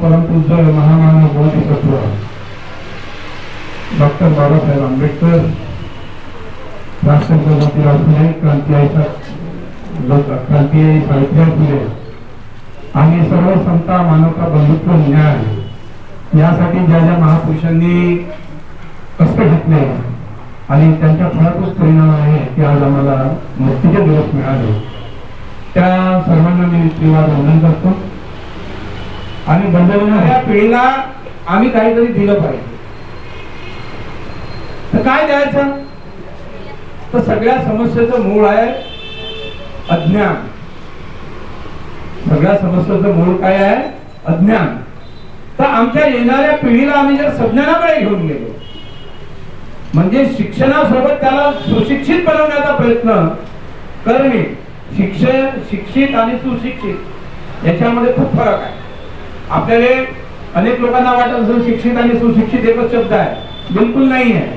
परमपूज्य महामानव बोधिसत्व डॉक्टर बाबासाहेब आंबेडकर, राष्ट्रपिता ज्योतिराव फुले, क्रांतिकारी सावित्रीबाई फुले आणि सर्व समता, मानवता, बंधुत्व, न्याय यासाठी ज्या ज्या महापुरुषांनी कष्ट घेतले आणि त्यांच्या फळातच परिणाम आहे की आज आम्हाला मुक्तीचे दिवस मिळाले, त्या सर्वांना मी श्रीवाद वंदन करतो. आणि बंधनाऱ्या पिढीला आम्ही काहीतरी दिलं पाहिजे. तर काय द्यायचं? तर सगळ्या समस्येचं मूळ आहे अज्ञान. सगळ्या समस्येचं मूळ काय आहे? अज्ञान. तर आमच्या येणाऱ्या पिढीला आम्ही जर संज्ञानाकडे घेऊन गेलो, म्हणजे शिक्षणासोबत त्याला सुशिक्षित बनवण्याचा प्रयत्न करणे. शिक्षित आणि सुशिक्षित याच्यामध्ये खूप फरक आहे. आपल्याला अनेक लोकांना वाटत असेल शिक्षित आणि सुशिक्षित एकच शब्द आहे. बिलकुल नाही आहे.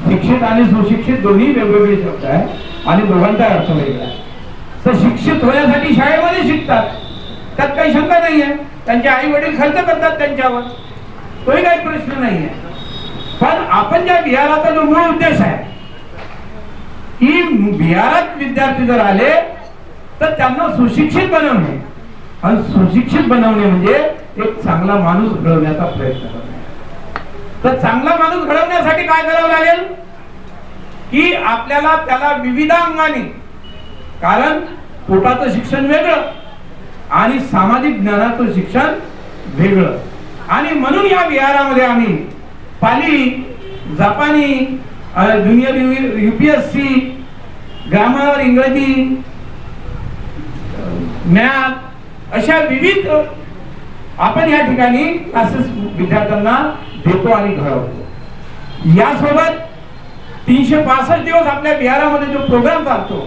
शिक्षित आणि सुशिक्षित दोन्ही वेगवेगळे शब्द आहे आणि दोघांचा अर्थ वेगळा आहे. तर शिक्षित होण्यासाठी शाळेमध्ये शिकतात, त्यात काही शंका नाही आहे. त्यांचे आई वडील खर्च करतात त्यांच्यावर, तोही काही प्रश्न नाही आहे. पण आपण ज्या विहाराचा जो मूळ उद्देश आहे की विहारात विद्यार्थी जर आले तर त्यांना सुशिक्षित बनवणे, आणि सुशिक्षित बनवणे म्हणजे एक चांगला माणूस घडवण्याचा प्रयत्न करणे. तर चांगला माणूस घडवण्यासाठी काय करावं लागेल की आपल्याला त्याला विविध अंगाने, कारण पोटाचं शिक्षण वेगळं आणि सामाजिक ज्ञानाचं शिक्षण वेगळं, आणि म्हणून या विहारामध्ये आम्ही पाली, जापानी, ज्युनियर UPSC, ग्रामर, इंग्रजी, मॅथ अशा विविध आपण या ठिकाणी क्लासेस विद्यार्थ्यांना देतो आणि घडवतो. यासोबत 365 दिवस आपल्या विहारामध्ये जो प्रोग्राम चालतो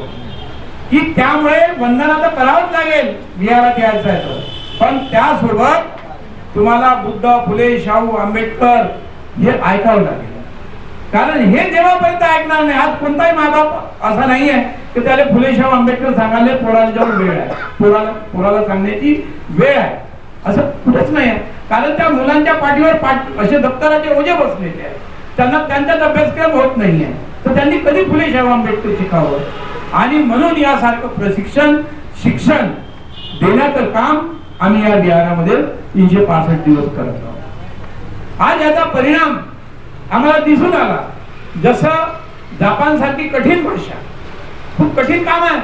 की त्यामुळे वंदना तर करावंच लागेल विहारात यायचं आहे तर, पण त्यासोबत तुम्हाला बुद्ध, फुले, शाहू, आंबेडकर हे ऐकावं लागेल. कारण हे जेव्हापर्यंत ऐकणार नाही, आज कोणताही मायबाप असा नाही आहे की त्याला फुले, शाहू, आंबेडकर सांगायला पोराला जेव्हा वेळ आहे, पोराला सांगण्याची वेळ आहे असं कुठंच नाही आहे. कारण त्या मुलांच्या पाठीवर असे दप्तराचे ओझे बसलेले आहेत, त्यांना त्यांचाच अभ्यासक्रम होत नाहीये. तर त्यांनी कधी फुले, शाहू, आंबेडकर शिकावं? आणि म्हणून यासारखं शिक्षण देण्याचं काम आम्ही या विहारामध्ये 365 दिवस करत आहोत. आज याचा परिणाम आम्हाला दिसून आला. जसं जपान सारखी कठीण भाषा, खूप कठीण काम आहे.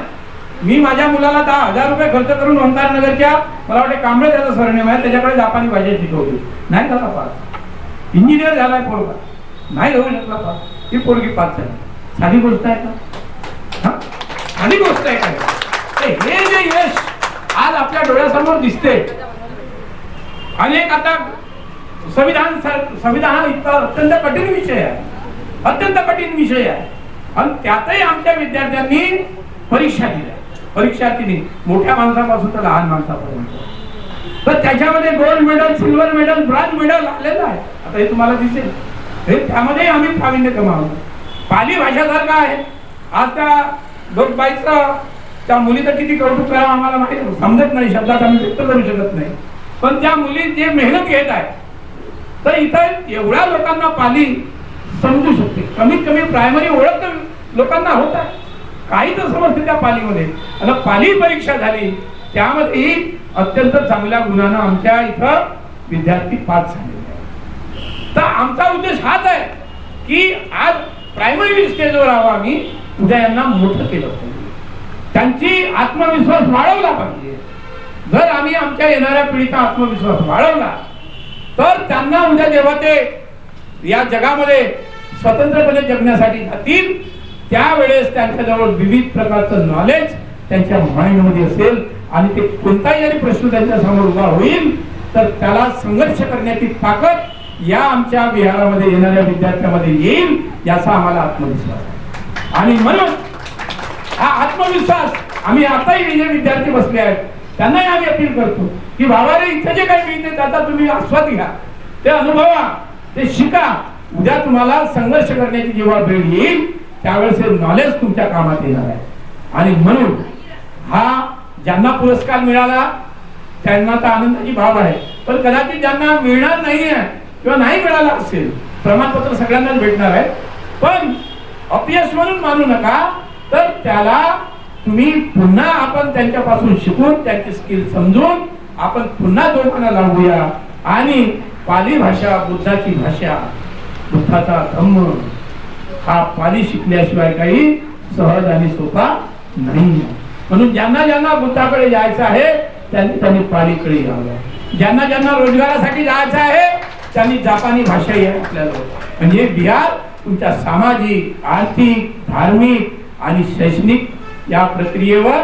मी माझ्या मुलाला 10,000 रुपये खर्च करून ओंकार नगरच्या, मला वाटते कांबळे त्याचं सरनेम आहे, त्याच्याकडे जपानी भाषा शिकवली. नाही झाला पास. इंजिनियर झालाय पोरगा, नाही होऊ शकला पास. ही पोरगी पास झाली. साधी गोष्ट आहे का? साधी गोष्ट आहे काय? हे जे यश आज आपल्या डोळ्यासमोर दिसते. अनेक आता संविधान इतका अत्यंत कठीण विषय आहे, अत्यंत कठीण विषय आहे, आणि त्यातही आमच्या विद्यार्थ्यांनी परीक्षा दिल्या. परीक्षार्थींनी मोठ्या माणसापासून तर लहान माणसापर्यंत. तर त्याच्यामध्ये gold medal, silver medal, bronze medal आलेलं आहे. आता हे तुम्हाला दिसेल. हे त्यामध्ये आम्ही प्रावीण्य कमावलं. पाली भाषा सारखा आहे. आज त्या लोकबाईचं, त्या मुलीचं किती कौतुक करावं आम्हाला माहिती समजत नाही, शब्दात आम्ही व्यक्त करू शकत नाही. पण त्या मुली जे मेहनत घेत आहे, तर इथं एवढ्या लोकांना पाली समजू शकते. कमीत कमी प्रायमरी ओळख लोकांना होत आहे. काही तर समजते त्या पालीमध्ये. आणि पाली परीक्षा झाली, त्यामध्ये अत्यंत चांगल्या गुणानं आमच्या इथं विद्यार्थी पास झालेले आहेत. तर आमचा उद्देश हाच आहे की आज प्रायमरी स्टेजवर राहावं आम्ही, उद्या यांना मोठं केलं पाहिजे, त्यांची आत्मविश्वास वाढवला पाहिजे. जर आम्ही आमच्या येणाऱ्या पिढीचा आत्मविश्वास वाढवला तर त्यांना उद्या जेव्हा ते या जगामध्ये स्वतंत्रपणे जगण्यासाठी जातील, त्यावेळेस त्यांच्याजवळ विविध प्रकारचं नॉलेज त्यांच्या माइंडमध्ये असेल, आणि ते कोणताही जरी प्रश्न त्यांच्या समोर उभा होईल तर त्याला संघर्ष करण्याची ताकद या आमच्या विहारामध्ये येणाऱ्या विद्यार्थ्यांमध्ये येईल, याचा आम्हाला आत्मविश्वास आहे. आणि म्हणून हा आत्मविश्वास आम्ही आताही जे विद्यार्थी बसले आहेत त्यांनाही आम्ही अपील करतो की बाबा रे, इथे जे काही मिळते त्याचा तुम्ही आस्वाद घ्या, ते अनुभवा, ते शिका. उद्या तुम्हाला संघर्ष करण्याची जेव्हा वेळ येईल त्यावेळेस हे नॉलेज तुमच्या कामात येणार आहे. आणि म्हणून हा ज्यांना पुरस्कार मिळाला त्यांना तर आनंदाची भाव आहे, पण कदाचित ज्यांना मिळणार नाहीये किंवा नाही मिळालं असेल, प्रमाणपत्र सगळ्यांनाच भेटणार आहे, पण अपयश म्हणून मानू नका. तर त्याला तुम्ही पुन्हा आपण त्यांच्यापासून शिकून त्यांची स्किल समजून आपण पुन्हा जोडताना लावूया. आणि पाली भाषा बुद्धाची भाषा, बुद्धाचा धम्म हा पाली शिकल्याशिवाय काही सहज आणि सोपा नाही. म्हणून ज्यांना ज्यांना बुद्धाकडे जायचं आहे त्यांनी त्यांनी पालीकडे यावं. ज्यांना ज्यांना रोजगारासाठी जायचं आहे त्यांनी जापानी भाषा आहे आपल्याला. म्हणजे बिहार तुमच्या सामाजिक, आर्थिक, धार्मिक आणि शैक्षणिक या प्रक्रियेवर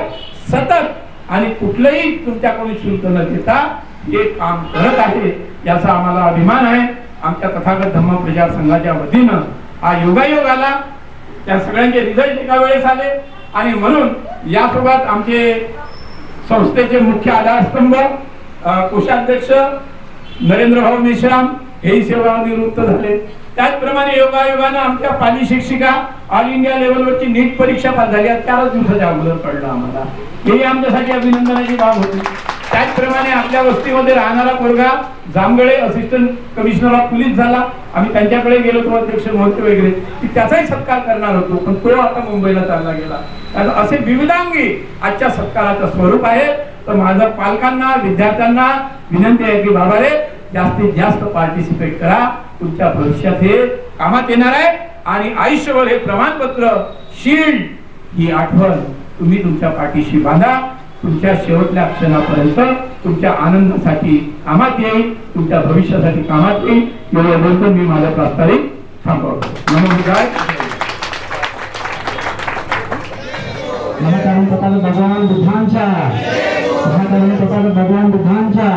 सतत आणि कुठलंही तुमच्याकडून शुल्क न देता हे काम करत आहे, याचा आम्हाला अभिमान आहे. आमच्या तथागत धम्म प्रचार संघाच्या वतीनं हा योगायोग आला. त्या सगळ्यांचे रिझल्ट एका वेळेस आले आणि म्हणून यासोबत आमचे संस्थेचे मुख्य आधारस्तंभ कोषाध्यक्ष नरेंद्र भाऊ मेश्राम हेही सेवानिवृत्त झाले. त्याचप्रमाणे योगायोगानं आमच्या पाली शिक्षिका ऑल इंडिया लेवलवरची नीट परीक्षा पास झाली, 4 दिवसाच्या अगोदर कळलं आम्हाला. हेही आमच्यासाठी अभिनंदनाची बाब होती. त्याचप्रमाणे आपल्या वस्तीमध्ये राहणारा पोरगा जामगडे असिस्टंट कमिशनर ऑफ पोलीस झाला. आम्ही त्यांच्याकडे गेलो होतो अध्यक्ष महोदय वगैरे, की त्याचाही सत्कार करणार होतो, पण तो आता मुंबईला चालला गेला. असे विविधांगी आजच्या सत्काराचं स्वरूप आहे. तर माझं पालकांना, विद्यार्थ्यांना विनंती आहे की बाबा रे, जास्तीत जास्त पार्टिसिपेट करा. तुमच्या भविष्यात हे कामात येणार आहे. आणि आयुष्यभर हे प्रमाणपत्र, शील्ड, ही आठवण तुम्ही तुमच्या पाठीशी बांधा. तुमच्या शेवटल्या क्षणापर्यंत तुमच्या आनंदासाठी कामात येईल, तुमच्या भविष्यासाठी कामात येईल. एवढं बोलतो मी माझं प्रास्ताविक थांबवतो. नमस्कार. भगवान बुद्धांच्या, भगवान बुद्धांच्या,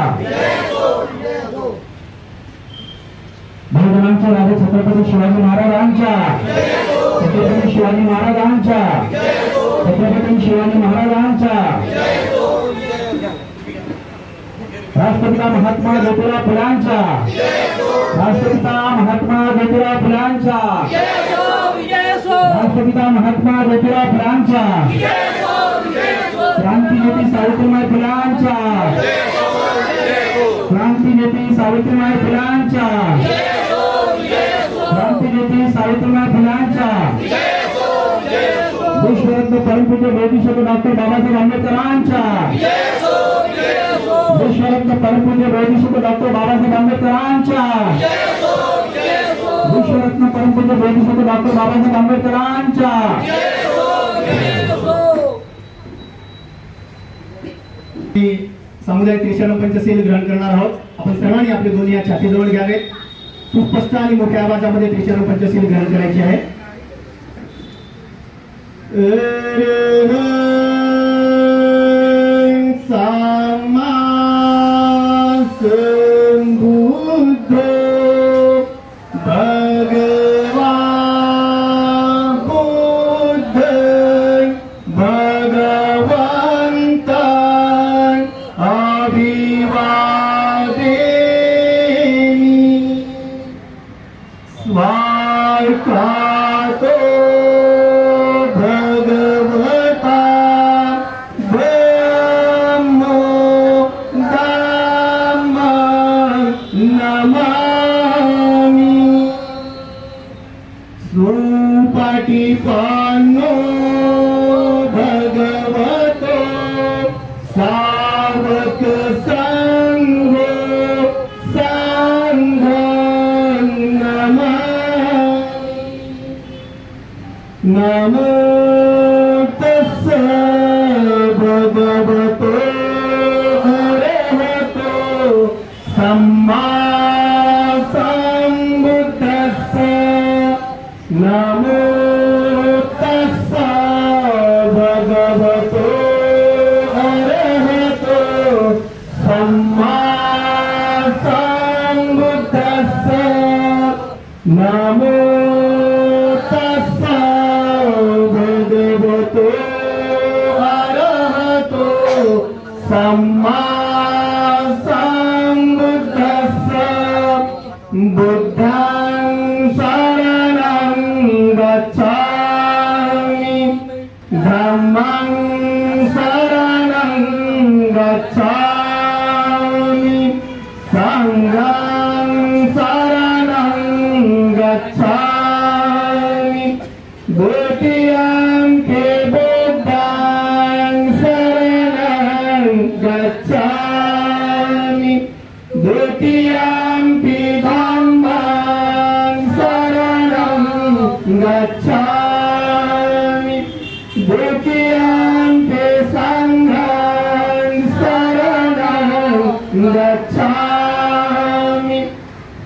भगवानांच्या राजे छत्रपती शिवाजी महाराजांच्या, छत्रपती शिवाजी महाराजांच्या, छत्रपती शिवाजी महाराजांच्या, राष्ट्रपिता महात्मा ज्योतिराव फुलांच्या, राष्ट्रपिता महात्मा ज्योतिराव फुलांच्या, राष्ट्रपिता महात्मा ज्योतिराव फुलांच्या, क्रांतिज्योती सावित्रीबाई फुलांच्या, क्रांतिज्योती सावित्रीबाई फुलांच्या, क्रांतिज्योती सावित्रीबाई फुलांच्या, विश्वरत्न परमपूज्य बोधिसत्व डॉक्टर बाबासाहेब आंबेडकरांच्या, विश्वरत्न परमपूज्य बोधिसत्व डॉक्टर बाबासाहेब आंबेडकरांच्या, विश्वरत्न परमपूज्य बोधिसत्व डॉक्टर बाबासाहेब आंबेडकरांच्या. सामुदायिक त्रिशरण पंचशील ग्रहण करणार आहोत. आपण सर्वांनी आपले दोन्ही हात छातीजवळ घ्यावेत. सुस्पष्ट आणि मोठ्या आवाजामध्ये त्रिशरण पंचशील ग्रहण करायचे आहे. नमो तस्सै भगवतो अरहतो सम्मा सम्बुद्धस्स। नमो तस्सै भगवतो अरहतो सम्मा सम्बुद्धस्स। नमो सम्मा सम्बुद्धस्स। बुद्धं शरणं गच्छामि, धम्मं शरणं गच्छामि, तृतीयम्पि संघं शरणं गच्छामि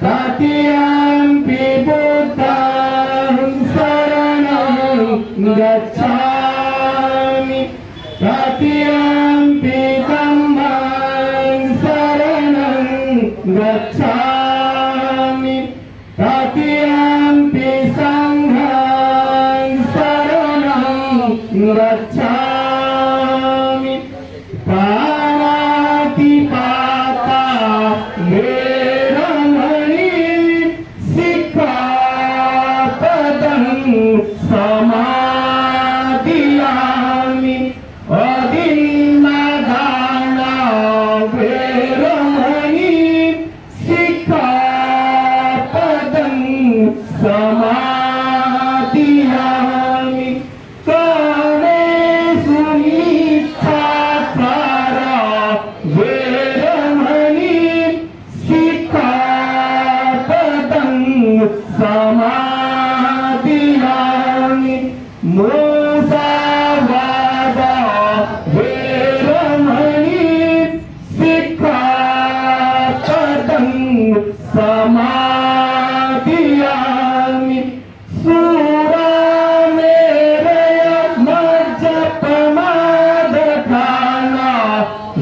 तृतीयम्पि बुद्धं शरणं गच्छामि तृतीयम्पि धम्मं शरणं गच्छामि तृतीयम्पि संघं शरणं गच्छामि प्राणातिपाता वेरमणि सिक्खापदं समादियामि अदिन्नदाना वेरमणि सिक्खापदं समादियामि कामेषु मिथ्याचारा वेरमणि सिक्खापदं समादियामि मुसावादा वेरमणि सिक्खापदं समादियामि सुरामेरय मज्जपमादधाना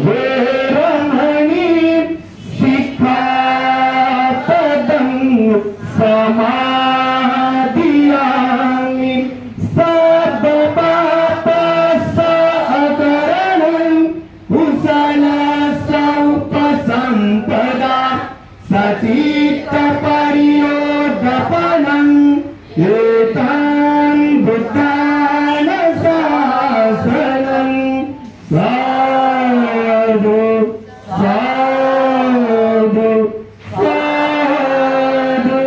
वेरमणि सिक्खापदं समादियामि सर्वपापसहकरणं कुशलसमुपसम्पदा सचित्तपरियोद्धपनं एतं बुद्धान शासनं साधु साधु साधु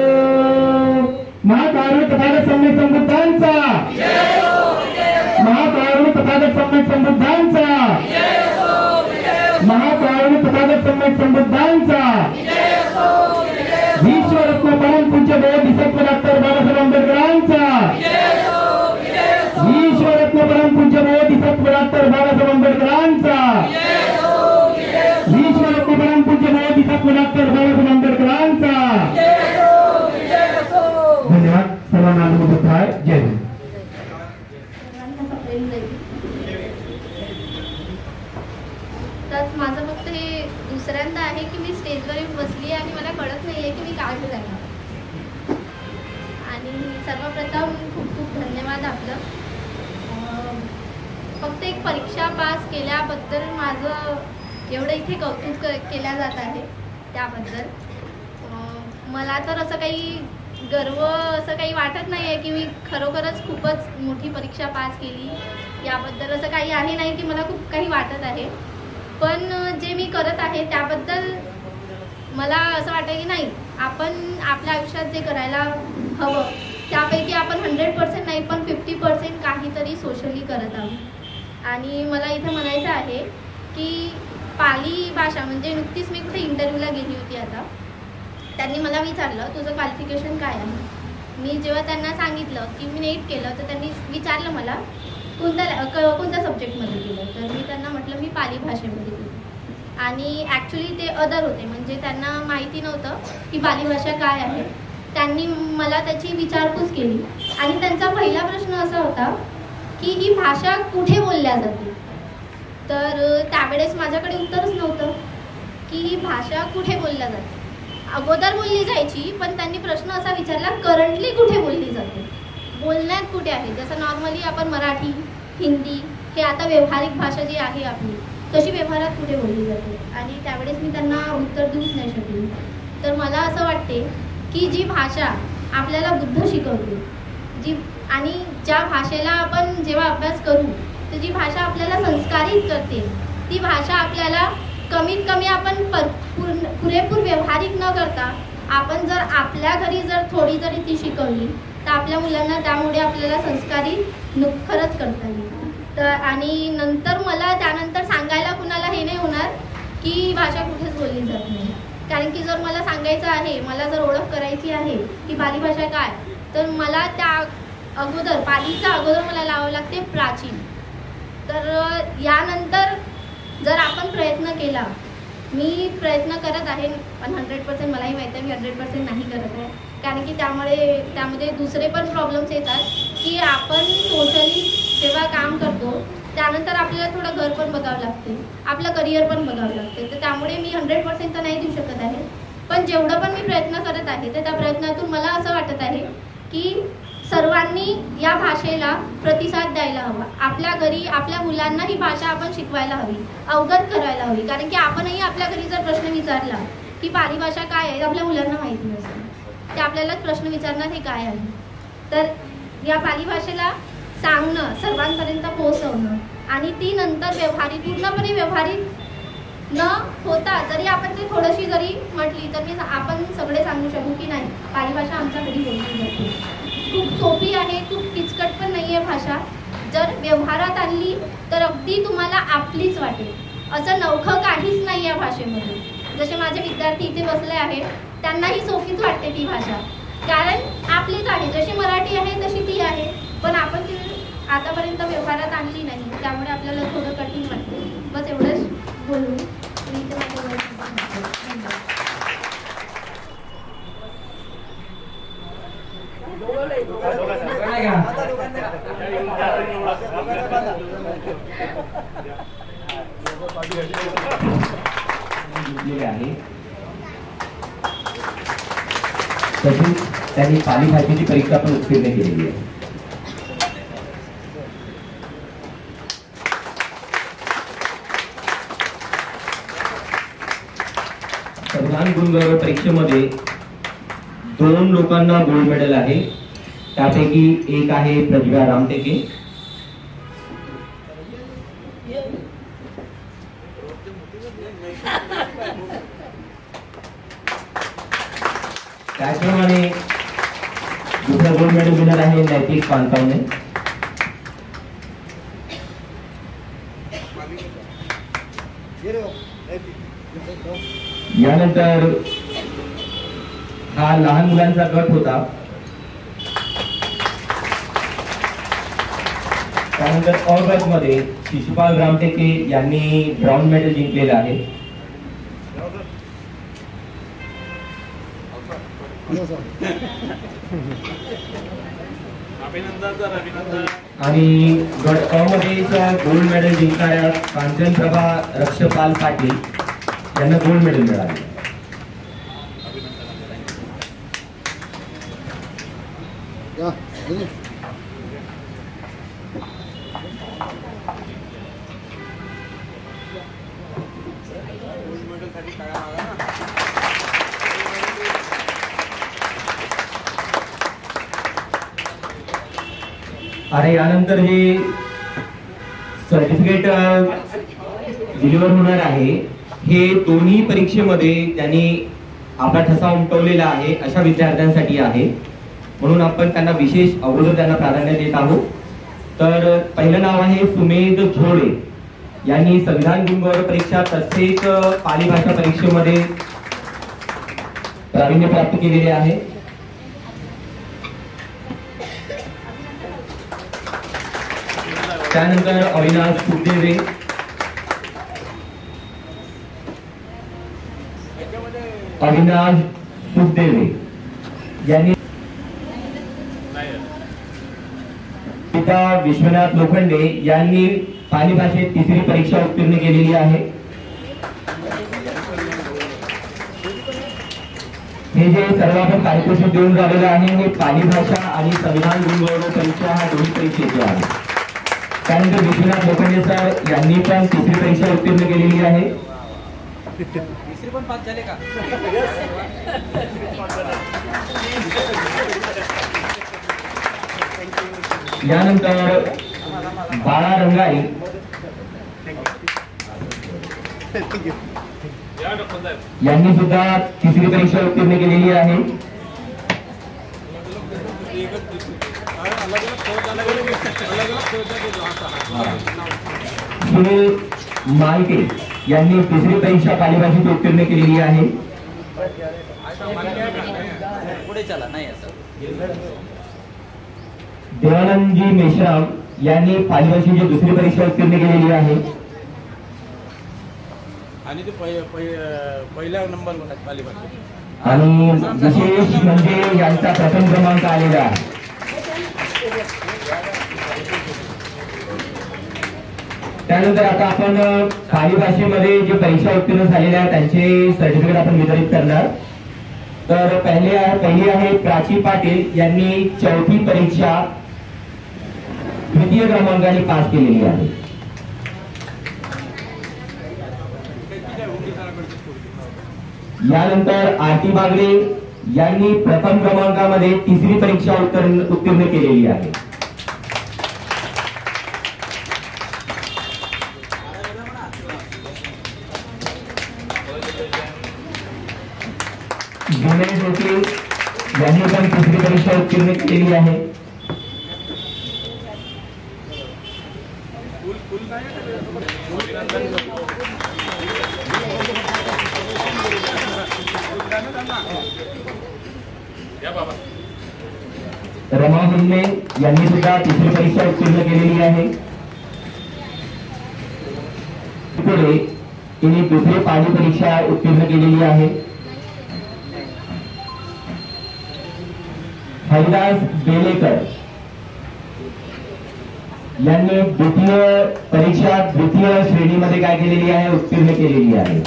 महाकारुण्य तथागत सम्यक संबुद्धांचा महाकारुण्य तथागत सम्यक संबुद्धांचा महाकारुण्य तथागत सम्यक संबुद्धांचा विश्वरत्न परम पूज्य बोधिसत्व डॉक्टर बाबासाहेब आंबेडकरांचा विश्वरत्न परम पूज्य बोधिसत्व डॉक्टर बाबासाहेब आंबेडकरांचा विश्वरत्न परम पूज्य बोधिसत्व डॉक्टर बाबासाहेब आंबेडकरांचा धन्यवाद सर्वांना अनुभव आहे जय हिंद तर माझं फक्त हे दुसऱ्यांदा आहे की मी स्टेजवर येऊन बसली आणि मला कळत नाहीये की मी काय बोलायला. आणि सर्वप्रथम खूप खूप धन्यवाद आपलं. फक्त एक परीक्षा पास केल्याबद्दल माझं एवढं इथे कौतुक केल्या जात आहे त्याबद्दल. मला तर असं काही गर्व असं काही वाटत नाही आहे की मी खरोखरच खूपच मोठी परीक्षा पास केली याबद्दल असं काही आहे नाही की मला खूप काही वाटत आहे. पण जे मी करत आहे त्याबद्दल मला असं वाटतं की नाही, आपण आपल्या आयुष्यात जे करायला हवं त्यापैकी आपण 100% नाही पण 50% काहीतरी सोशली करत आहोत. आणि मला इथं म्हणायचं आहे की पाली भाषा म्हणजे नुकतीच मी कुठे इंटरव्ह्यूला गेली होती. आता त्यांनी मला विचारलं तुझं क्वालिफिकेशन काय आहे. मी जेव्हा त्यांना सांगितलं की मी नेट केलं तर त्यांनी विचारलं मला कोणत्या सब्जेक्टमध्ये केलं. तर मी त्यांना म्हटलं मी पाली भाषेमध्ये केलं. आणि ॲक्च्युली ते अदर होते, म्हणजे त्यांना माहिती नव्हतं की पाली भाषा काय आहे. त्यांनी मला त्याची विचारपूस केली आणि त्यांचा पहिला प्रश्न असा होता की ही भाषा कुठे बोलल्या जाते. तर त्यावेळेस माझ्याकडे उत्तरच नव्हतं की ही भाषा कुठे बोलल्या जाते. अगोदर बोलली जायची पण त्यांनी प्रश्न असा विचारला करंटली कुठे बोलली जाते, बोलण्यात कुठे आहे. जसं नॉर्मली आपण मराठी हिंदी हे आता व्यावहारिक भाषा जी आहे आपली तशी व्यवहारात कुठे बोलली जाते. आणि त्यावेळेस मी त्यांना उत्तर देऊच नाही शकले. तर मला असं वाटते की जी भाषा आपल्याला बुद्ध शिकवते जी आणि ज्या भाषेला आपण जेव्हा अभ्यास करू तर जी भाषा आपल्याला संस्कारित करते ती भाषा आपल्याला कमीत कमी आपण पुरेपूर व्यावहारिक न करता आपण जर आपल्या घरी जर थोडी जरी ती शिकवली तर आपल्या मुलांना त्यामुळे आपल्याला संस्कारित खरंच करता येईल. तर आणि नंतर मला त्यानंतर सांगायला कुणाला हे नाही होणार की ही भाषा कुठेच बोलली जात नाही. कारण की जर मला सांगायचं आहे, मला जर ओळख करायची आहे की पाली भाषा काय, तर मला त्या अगोदर पालीचा अगोदर मला लावावं लागते प्राचीन. तर यानंतर जर आपण प्रयत्न केला, मी प्रयत्न करत आहे पण 100% मलाही माहिती आहे मी 100% नाही करत आहे, कारण की त्यामध्ये दुसरे पण प्रॉब्लेम्स येतात की आपण सोशली जेव्हा काम करतो त्यानंतर आपल्याला थोडं घर पण बघावं लागते, आपलं करिअर पण बघावं लागते. तर त्यामुळे मी 100% तर नाही देऊ शकत आहे, पण जेवढं पण मी प्रयत्न करत आहे तर त्या प्रयत्नातून मला असं वाटत आहे की सर्वांनी या भाषेला प्रतिसाद द्यायला हवा. आपल्या घरी आपल्या मुलांना ही भाषा आपण शिकवायला हवी, अवगत करायला हवी, कारण की आपणही आपल्या घरी जर प्रश्न विचारला की पाली भाषा काय आहे, आपल्या मुलांना माहिती नसतं, ते आपल्यालाच प्रश्न विचारणार हे काय आहे. तर या पाली भाषेला सांगणं, सर्वांपर्यंत पोहोचवणं आणि ती नंतर पूर्णपणे व्यवहारिक न होता जरी आपण ते थोडीशी जरी म्हटली तर आपण सगळे सांगू शकू की नाही पाली भाषा आमच्या घरी बोलली जाते. खूप सोपी आहे, खूप किचकट पण नाही आहे भाषा. जर व्यवहारात आणली तर अगदी तुम्हाला आपलीच वाटेल, असं नवखं काहीच नाही या भाषेमध्ये. जसे माझे विद्यार्थी इथे बसले आहेत त्यांनाही सोपीच वाटते ती भाषा, कारण आपलीच आहे. जशी मराठी आहे तशी ती आहे, पण आपण ती आतापर्यंत व्यवहारात आणली नाही, त्यामुळे आपल्याला थोडं कठीण वाटते. बस एवढंच बोलून मी इथे माझं वय संपवते. आहे तसेच त्यांनी पाली भाषेची परीक्षा पण उत्तीर्ण केलेली आहे. संविधान गुणगौरव परीक्षेमध्ये 2 लोकांना गोल्ड मेडल आहे. त्यापैकी एक आहे प्रज्ञा रामटेके. त्याचप्रमाणे दुसरा गोल्ड मेडल विनर आहे नैतिक पानतावणे. यानंतर हा लहान मुलांचा गट होता. त्यानंतर अ गट मध्ये शिशुपाल रामटेके यांनी ब्राउन मेडल जिंकलेलं आहे. आणि गट अ मध्ये गोल्ड मेडल जिंकणाऱ्या कांचनप्रभा रक्षपाल पाटील यांना गोल्ड मेडल मिळाले. आणि यानंतर हे सर्टिफिकेट डिलिव्हर होणार आहे. हे दोन्ही परीक्षेमध्ये त्यांनी आपला ठसा उमटवलेला आहे अशा विद्यार्थ्यांसाठी आहे, म्हणून आपण त्यांना विशेष अगोदर त्यांना प्राधान्य देत आहोत. तर पहिलं नाव आहे सुमेध झोळे यांनी संविधान गुणगौरव परीक्षा तसेच पाली भाषा परीक्षेमध्ये प्रावीण्य प्राप्त केलेले आहे. त्यानंतर अविनाश सुखदेवे, यांनी पिता विश्वनाथ लोखंडे यांनी पाली भाषेत 3री परीक्षा उत्तीर्ण केलेली आहे. हे जे सर्व आपण पारितोषिक देऊन राहिलेलं आहे हे पाली भाषा आणि संविधान गुणगौरव परीक्षा ह्या दोन्ही परीक्षेचे आहे. त्यानंतर विश्वनाथ लोखंडे सर यांनी पण 3री परीक्षा उत्तीर्ण केलेली आहे. पण पास झाले का? यानंतर बाळा रंगाई यांनी सुद्धा 3री परीक्षा उत्तीर्ण केलेली आहे. सुनील मालके यांनी 3री परीक्षा पाली भाषेत उत्तीर्ण केलेली आहे. देवानंदजी मेश्राम यांनी पालीभाषेची दुसरी परीक्षा उत्तीर्ण केलेली आहे आणि ते पहिल्या नंबर पालीभाषा आणि विशेष म्हणजे यांचा प्रथम क्रमांक आलेला आहे. त्यानंतर आता आपण पाली भाषेमध्ये जे परीक्षा उत्तीर्ण झालेल्या आहेत त्यांचे सर्टिफिकेट आपण वितरित करणार. तर पहिली आहे प्राची पाटील यांनी चौथी परीक्षा द्वितीय क्रमांकाने पास केलेली आहे. यानंतर आरती बागडे यांनी प्रथम क्रमांकामध्ये तिसरी परीक्षा उत्तीर्ण केलेली आहे. गणेश होते यांनी पण तिसरी परीक्षा उत्तीर्ण केलेली आहे. रमा हुन्ने यांनी सुद्धा तिसरी परीक्षा उत्तीर्ण केलेली आहे. पुढे तिने दुसरी पाली परीक्षा उत्तीर्ण केलेली आहे. हरिदास बेलेकर यांनी द्वितीय परीक्षा द्वितीय श्रेणीमध्ये काय केलेली आहे, उत्तीर्ण केलेली आहे.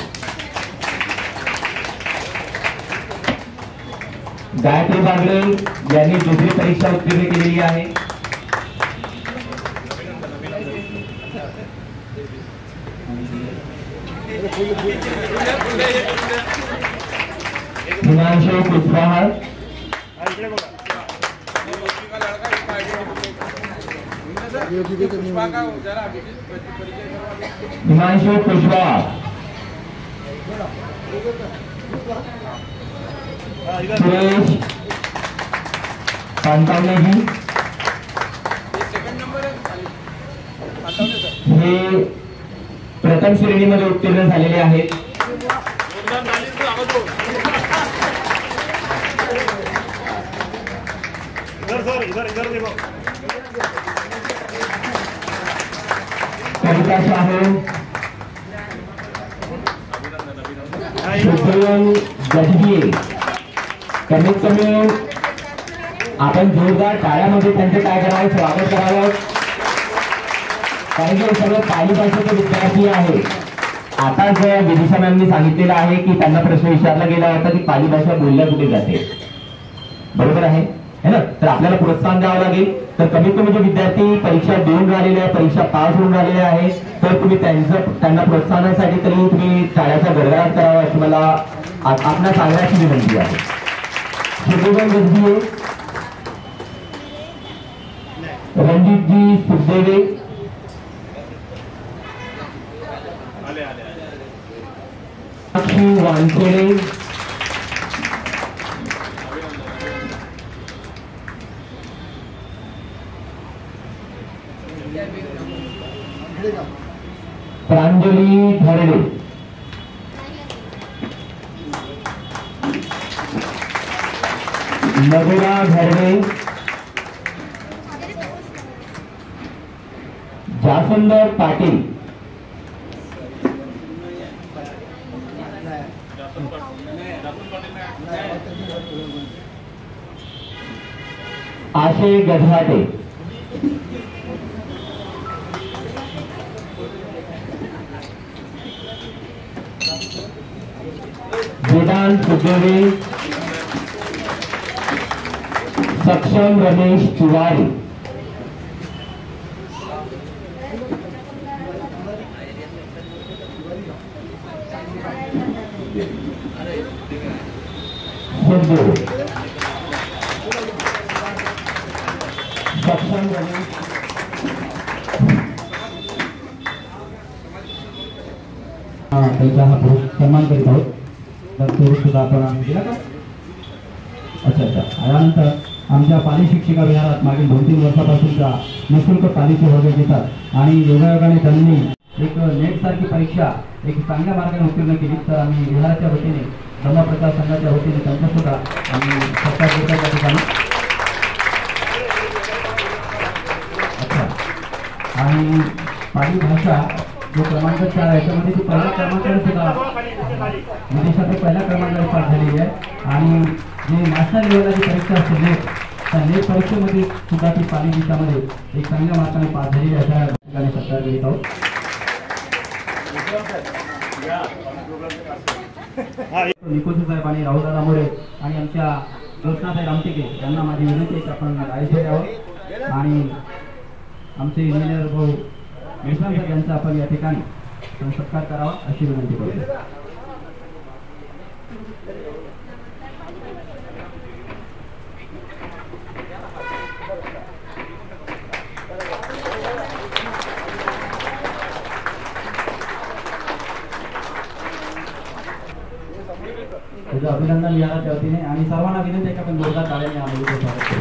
गायत्री बागडे यांनी दुसरी परीक्षा उत्तीर्ण केलेली आहे. हिमांशु कुशवाहा हिमांशु कुशवाहा सुरेश कांतावणे जी हे प्रथम श्रेणीमध्ये उत्तीर्ण झालेले आहेत. कविता शाहू, सुप्रियन गजबिये, कमीत कमी आपण जोरदार टाळ्यामध्ये त्यांचे काय करावं, स्वागत करावं. कारण की सगळं पाली भाषेचे विद्यार्थी आहे. आता जे विदिशा मॅमनी सांगितलेलं आहे की त्यांना प्रश्न विचारला गेला होता की पाली भाषा बोलल्या कुठे जाते, बरोबर आहे है ना. तर आपल्याला प्रोत्साहन द्यावं लागेल. तर कमीत कमी जे विद्यार्थी परीक्षा देऊन राहिलेले आहे, परीक्षा पास होऊन राहिलेले आहे, तर तुम्ही त्यांना प्रोत्साहनासाठी तरी तुम्ही टाळ्याचा गडगडाट करावा अशी मला आपल्या सांगण्याची विनंती आहे. रणजितजी सुखदेवे, वानखेडे, प्रांजली धरडे, नगुरा धरडे, जासंदर पाटील, आशे गझाटे, वेदांत सुदेवे, सक्षम रमेश तिवारी, सक्षम रमेश त्यांचा हा सन्मान करीत आहोत. तर तो सुद्धा आपण दिला का? अच्छा. यानंतर आमच्या पाली शिक्षिका विहारात मागील 2-3 वर्षापासूनचा निःशुल्क पालीचे वर्ग घेतात आणि योगायोगाने त्यांनी एक नेट सारखी परीक्षा एक चांगल्या मार्गाने उत्तीर्ण केली. तर आम्ही विहाराच्या वतीने धम्मप्रचार संघाच्या वतीने त्यांचा सुद्धा आम्ही सत्कार देतो त्या ठिकाणी. अच्छा. आणि पाली भाषा जो क्रमांक 4 आहे त्यामध्ये ती पहिल्या क्रमांकावर सुद्धा विदेशात पहिल्या क्रमांकावर पास झालेली आहे आणि जे नॅशनल लेवलची परीक्षा असते नेट त्या नेट परीक्षेमध्ये सुद्धा ती पाली भाषामध्ये एक चांगल्या मार्काने पास झालेली अशा ठिकाणी सत्कार करीत आहोत. निकोजी साहेब आणि राहुलदादा मोरे आणि आमच्या ज्योत्नाताई रामटेके यांना माझी विनंती आहे की आपण रायशे द्यावं आणि आमचे इंजिनियर भाऊ मेश्राम साहेब यांचा आपण या ठिकाणी सत्कार करावा अशी विनंती करतो. तुझं अभिनंदन याच्या वतीने आणि सर्वांना विनंती आहे की आपण जोरदार टाळ्यांनी या मुलीचं स्वागत करू.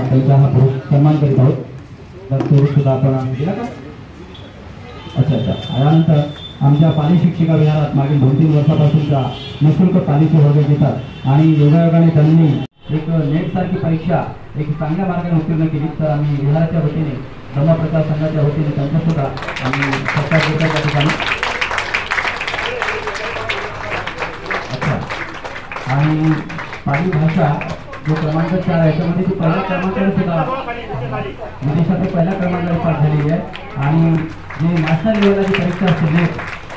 त्यांचा हा सन्मान करीत आहोत. तर तो सुद्धा आपण दिला का? अच्छा. यानंतर आमच्या पाली शिक्षिका विहारात मागील 2-3 वर्षापासूनच्या निःशुल्क पालीचे वर्ग घेतात आणि योगायोगाने त्यांनी एक नेट सारखी परीक्षा एक चांगल्या मार्गाने उत्तीर्ण केली. तर आम्ही विहाराच्या वतीने धर्मप्रचार संघाच्या वतीने त्यांचा सुद्धा आम्ही सत्कार करतो त्या ठिकाणी. अच्छा. आणि पाली भाषा जो क्रमांक 4 आहे त्यामध्ये ती पहिल्या क्रमांकावर सुद्धा विदेशात पहिल्या क्रमांकावर पास झालेली आहे आणि जे नॅशनल लेवलची परीक्षा असते नेट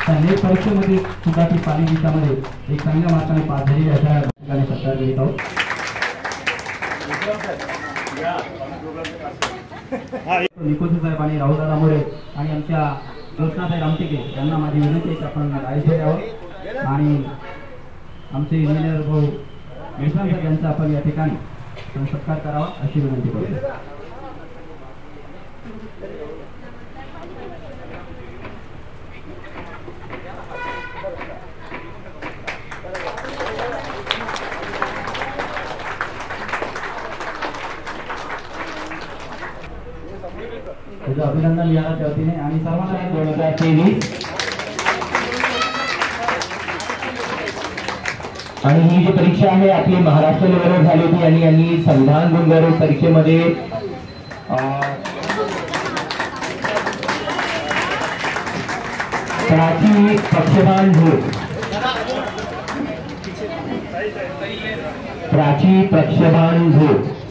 त्या नेट परीक्षेमध्ये सुद्धा ती पाली भाषामध्ये एक चांगल्या मार्काने पास झालेली अशा ठिकाणी सत्कार करीत आहोत. निकोजी साहेब आणि राहुलदादा मोरे आणि आमच्या ज्योत्नाताई रामटेके यांना माझी विनंती आहे की आपण रायशे द्यावं आणि आमचे इंजिनियर भाऊ मेश्राम साहेब यांचा आपण या ठिकाणी सत्कार करावा अशी विनंती करतो. तुझं अभिनंदन याच्या वतीने आणि सर्वांना 2023 आणि ही जी परीक्षा आहे आपली महाराष्ट्र लेवलवर झाली होती आणि यांनी संविधान गुणगौरव परीक्षेमध्ये प्राची प्रक्षेपण झोप